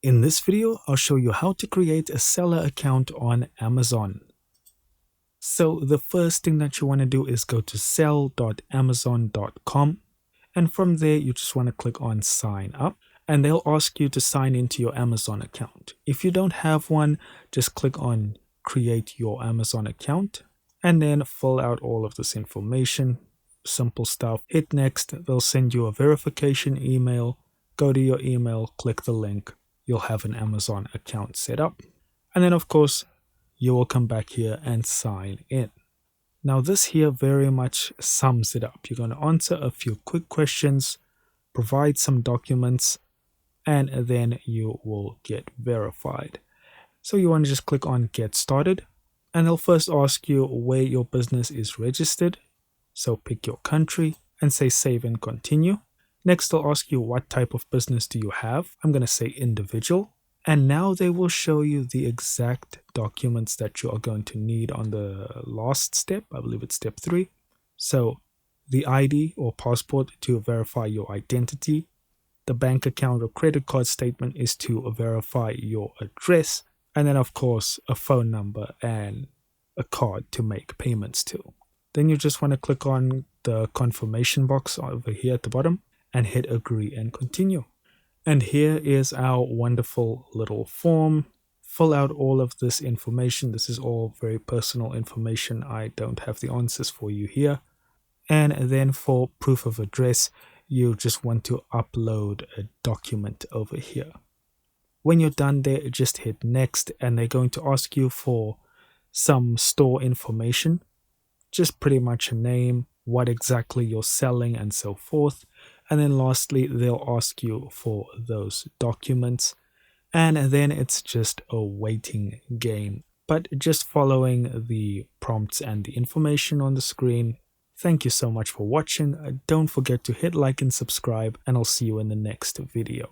In this video, I'll show you how to create a seller account on Amazon. So the first thing that you want to do is go to sell.amazon.com, and from there you just want to click on sign up, and they'll ask you to sign into your Amazon account. If you don't have one, just click on create your Amazon account and then fill out all of this information. Simple stuff. Hit next. They'll send you a verification email. Go to your email, click the link. You'll have an Amazon account set up. And then of course, you will come back here and sign in. Now this here very much sums it up. You're going to answer a few quick questions, provide some documents, and then you will get verified. So you want to just click on get started, and they'll first ask you where your business is registered. So pick your country and say save and continue. Next, they'll ask you what type of business do you have. I'm going to say individual. And now they will show you the exact documents that you are going to need on the last step. I believe it's step 3. So the ID or passport to verify your identity. The bank account or credit card statement is to verify your address. And then of course a phone number and a card to make payments to. Then you just want to click on the confirmation box over here at the bottom and hit agree and continue. And here is our wonderful little form. Fill out all of this information. This is all very personal information. I don't have the answers for you here. And then for proof of address, you just want to upload a document over here. When you're done there, just hit next, and they're going to ask you for some store information. Just pretty much a name, what exactly you're selling, and so forth. And then lastly, they'll ask you for those documents. And then it's just a waiting game. But just following the prompts and the information on the screen. Thank you so much for watching. Don't forget to hit like and subscribe, and I'll see you in the next video.